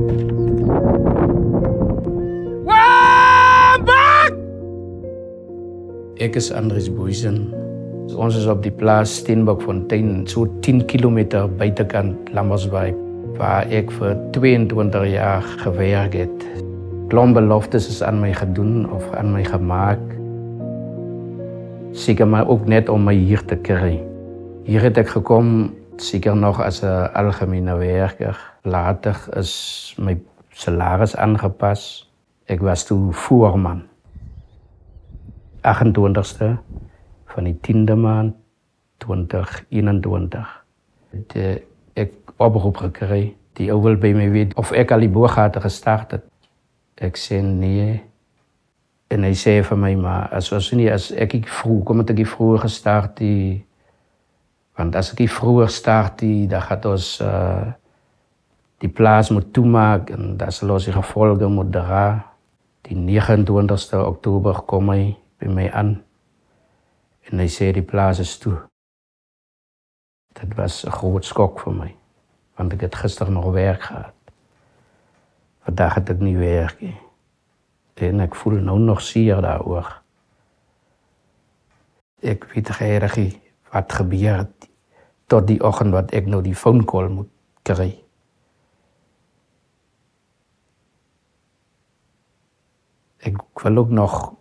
Ek is Andries Boysen. Ons is op die plaas Steenbokfontein, so 10 kilometer buitekant Lambersbaai, waar ek vir 22 jaar gewerk het. Klomp beloftes is aan my gedoen of aan my gemaak. Seker maar ook net om my hier te kry. Hier het ek gekom, seker nog as 'n algemene werker. Later is my salaris aangepas. Ek was toe voorman. 28ste van die 10de maand 2021 het ek oproep gekry. Die ou wil by my weet of ek al die boorgate gestart het. Ek sê nee. En hy sê vir my, maar as ek vroeg, kom ek vroeger gestart die, want as ek vroeger start die, dan gaat ons die plaas moet toemaak en dat sal ons die gevolge moet dra. Die 29ste Oktober kom hy by my aan en hy sê die plaas is toe. Dit was 'n groot skok vir my, want ek het gister nog werk gehad. Vandag het ek nie werk nie. En ek voel nou nog seer daaroor. Ek weet regtig nie wat gebeur het tot die oggend wat ek nou die phone call moet kry. Ek wil ook nog,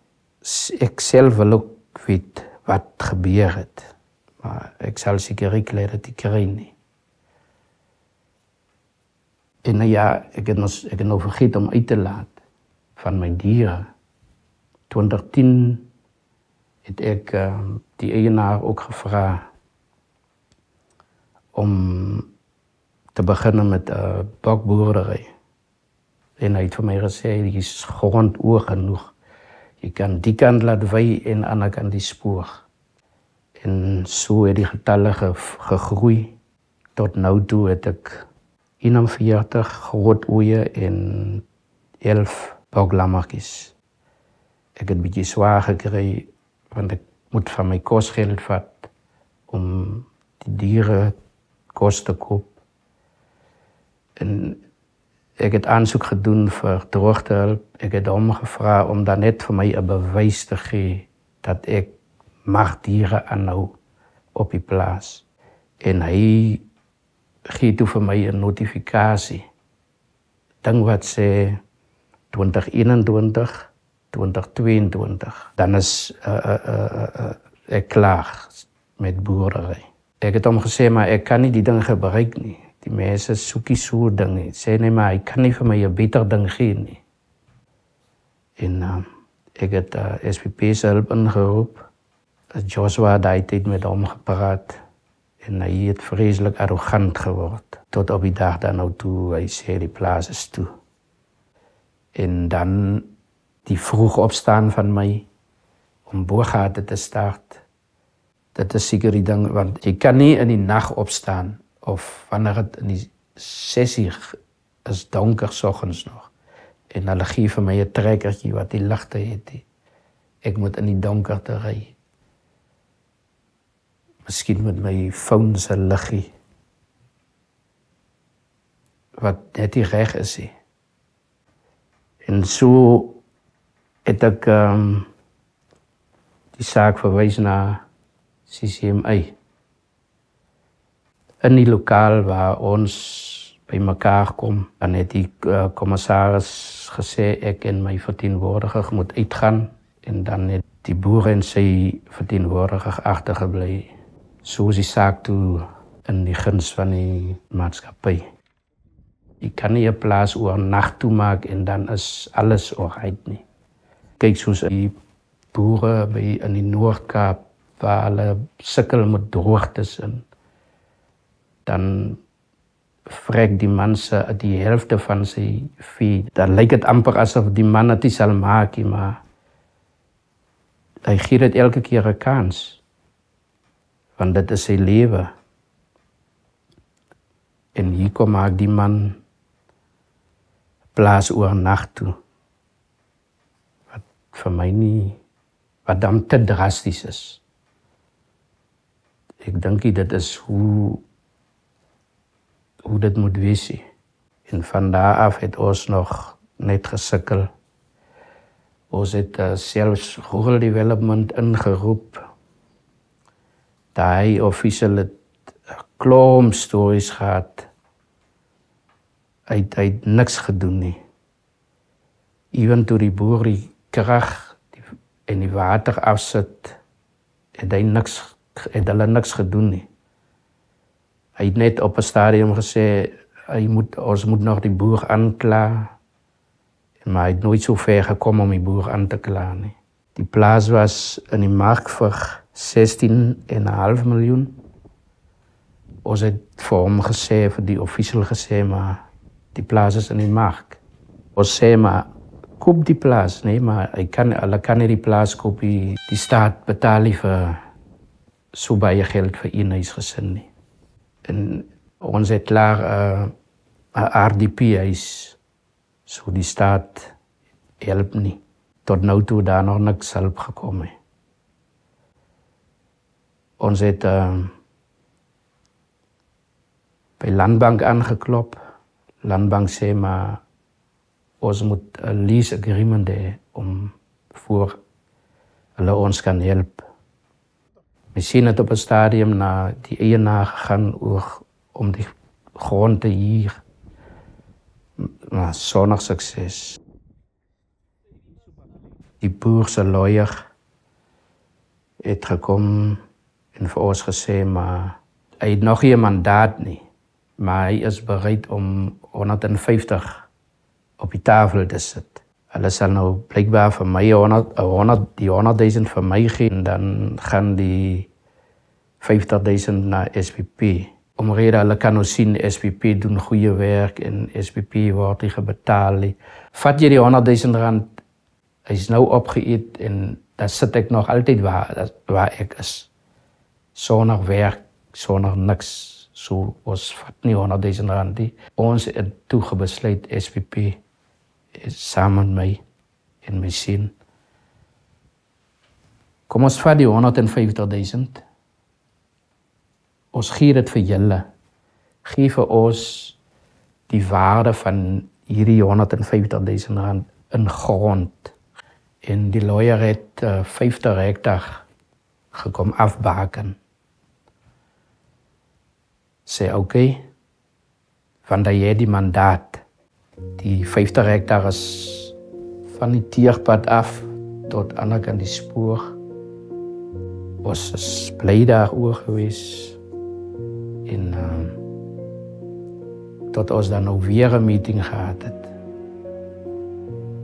ek self wil ook weet wat gebeur het. Maar ek sal seker nie kry dat ek kry nie. En ja, ek het nou vergeet om uit te laat van my diere. 2010 het ek die eienaar ook gevra om te beginnen met 'n bokboerdery. En hy het vir my gesê, die is grond oor genoeg. Je kan die kant laat wy en aan die kant die spoor. En so het die getalle gegroei. Tot nou toe het ek 41 groot oeye en 11 boklammetjies. Ek het 'n bietjie swaar gekry, want ek moet van my kosgeld vat om die diere kos te koop. En ek het aansoek gedoen vir droogtehulp. Ek het hom gevra om dan net vir my 'n bewys te gee dat ek mag diere aanhou op die plaas. En hy gee toe vir my 'n notifikasie. Ding wat sê 2021, 2022. Dan is ek klaar met boerdery. Ek het hom gesê, maar ek kan nie die ding gebruik nie. Die mense soekie so ding nie. Sê nee, maar hy kan nie vir my 'n beter ding gee nie. En ek het SPP se hulp ingeroep. Joshua het met hom gepraat. En hy het vreeslik arrogant geword. Tot op die dag dan nou toe, hy sê die plaas is toe. En dan die vroeg opstaan van my, om boorgate te start. Dit is seker die ding, want jy kan nie in die nag opstaan, of wanneer het in die 6:00 is donker soggens nog. En hulle gee vir my 'n trekkertjie wat die ligte het. Ek moet in die donker te ry. Miskien met my phone se liggie. Wat net nie reg is nie. En so het ek die saak verwys na CCMA. In die lokaal waar ons by mekaar kom, dan het die commissaris gesê ek en my verteenwoordiger moet uitgaan en dan het die boer en sy verteenwoordiger agtergebly. So is die saak toe in die guns van die maatskappy. Jy kan nie 'n plaas oor nag toemaak en dan is alles alright nie. Kyk soos die boere in die Noord-Kaap waar hulle sukkel met droogtes in. Dan vrek die man die helfte van sy vee. Dan lyk dit amper asof die man dit sal maak, maar hy gee dit elke keer 'n kans. Want dit is sy lewe. En hier kom maak die man plaas oor nag toe. Wat vir my nie, wat dan te drasties is. Ek dink dit is hoe dit moet wees. En van daar af het ons nog net gesukkel. Ons het selfs Google Development ingeroep. Daai official het 'n klomp stories gehad. Hy het niks gedoen nie. Ewen toe die boer die krag en die water afsit, het hulle niks gedoen nie. Hy het net op 'n stadium gesê, ons moet nog die boer aankla, maar hy het nooit so ver gekom om die boer aan te kla nie. Die plaas was in die mark vir 16,5 miljoen. Ons het vir hom gesê, vir die official gesê, maar die plaas is in die mark. Ons sê maar, koop die plaas, nee, maar hulle kan nie die plaas koop, die staat betaal nie vir so baie geld vir een huisgesin nie. En ons het klaar 'n RDP-huis, so die staat help nie. Tot nou toe daar nog niks hulp gekom het. Ons het by Landbank aangeklop. Landbank sê maar, ons moet 'n lease agreement hê om voor hulle ons kan help. Misschien het op 'n stadium na die eienaar gegaan om die grond te huur. Maar sonder sukses. Die boer se lawyer het gekom en vir ons gesê, maar hy het nog nie 'n mandaat nie. Maar hy is bereid om 150 op die tafel te sit. Hulle sal nou blijkbaar vir my 100,000 vir my gee, en dan gaan die 50,000 na SPP. Omrede hulle kan nou sien, SPP doen goeie werk en SPP word nie gebetaal nie. Vat jy die 100,000 rand, hy is nou opgeëet en dan sit ek nog altyd waar ek is. Sonder werk, sonder niks. So ons vat nie 100,000 rand nie. Ons het toe besluit, SPP saam met my en my seun. Kom ons vat die 150,000. Ons gee dit vir julle. Gee vir ons die waarde van hierdie 150,000 rand in grond. En die lawyer het 50 hektar gekom afbaken. Sê oké, want jy het die mandaat. Die 50 hektar is van die Tierpad af tot ander kant die spoor. Ons is bly daar oor gewees. En tot ons dan nou weer 'n meeting gehad het.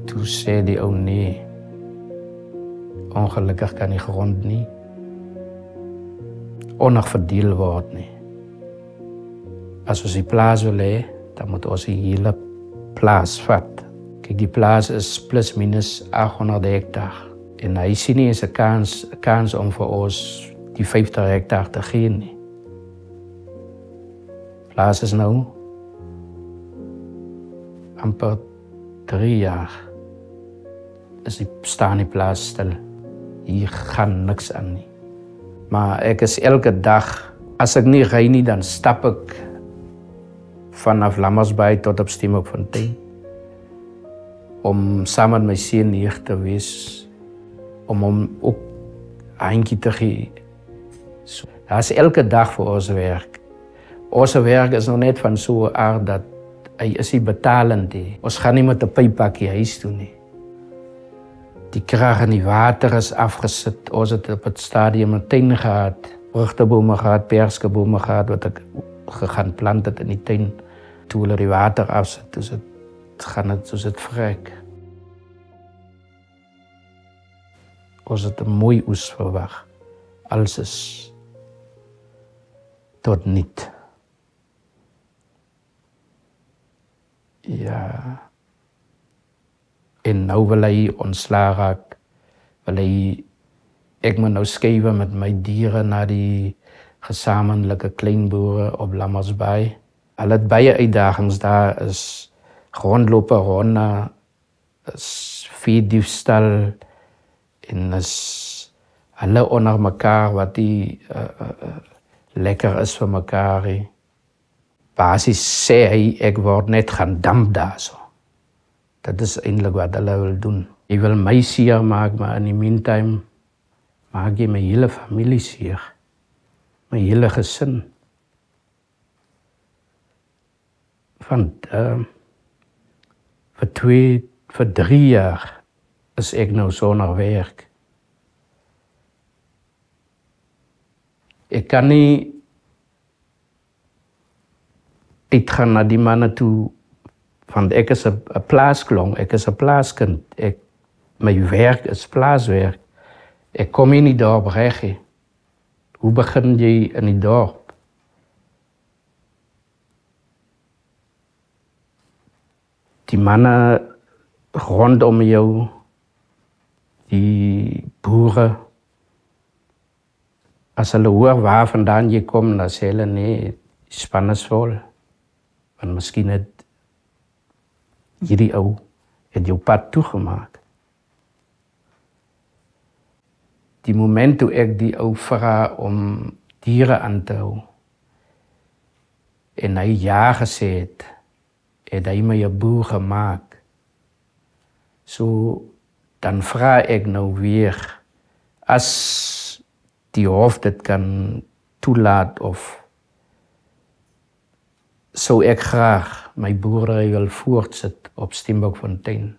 Toe sê die ou nee, ongelukkig kan die grond nie onverdeel word nie. As ons die plaas wil hê, dan moet ons die hele plaas vat. Kyk, die plaas is plus minus 800 hektar. En hy sien nie eens 'n kans om vir ons die 50 hektar te gee nie. Plaas is nou amper 3 jaar. Staan die plaas stil. Hier gaan niks aan nie. Maar ek is elke dag, as ek nie ry nie, dan stap ek vanaf Lammersbaai tot op Steenbokfontein. Om saam met my seun hier te wees, om hom ook handjie te gee. So, dat is elke dag vir ons werk. Ons werk is nog net van so 'n aard dat hy is nie betalend nie. Ons gaan nie met 'n pyppakkie huis toe nie. Die krag en die water is afgesit. Ons het op het stadium 'n tuin gehad, vrugtebome gehad, perskebome gehad, wat ek gegaan plant het in die tuin. Toe hulle die water afsit, dus het gaan het soos het vrek. Ons het 'n mooi oes verwag. Alles is tot niet. Ja. En nou wil hy ontslae raak. Ek moet nou skuif met my diere na die gesamentlike kleinboere op Lammersbaai. Hulle het baie uitdagings daar, is grondlope ronde, is veediefstal en is hulle onder mekaar wat die lekker is vir mekaar. basies sê hy, ek word net gaan damp daar so. Dat is eintlik wat hulle wil doen. Jy wil my seer maak, maar in die meantime maak jy my hele familie seer. My hele gesin. Want vir 3 jaar is ek nou sonder werk. Ek kan nie uitgaan na die manne toe, want ek is 'n plaasklong, ek is 'n plaaskind. My werk is plaaswerk. Ek kom in die dorp reg. Hoe begin jy in die dorp? Die manne rondom jou, die boere, as hulle hoor waar vandaan jy kom, dan sê hulle nee, die span is vol. Want miskien het hierdie ou het jou pad toegemaak. Die moment toe ek die ou vra om diere aan te hou, en hy ja gesê het hy my 'n boer gemaak. So, dan vra ek nou weer, as die hof dit kan toelaat of sou ek graag my boerdery wil voortsit op Steenbokfontein.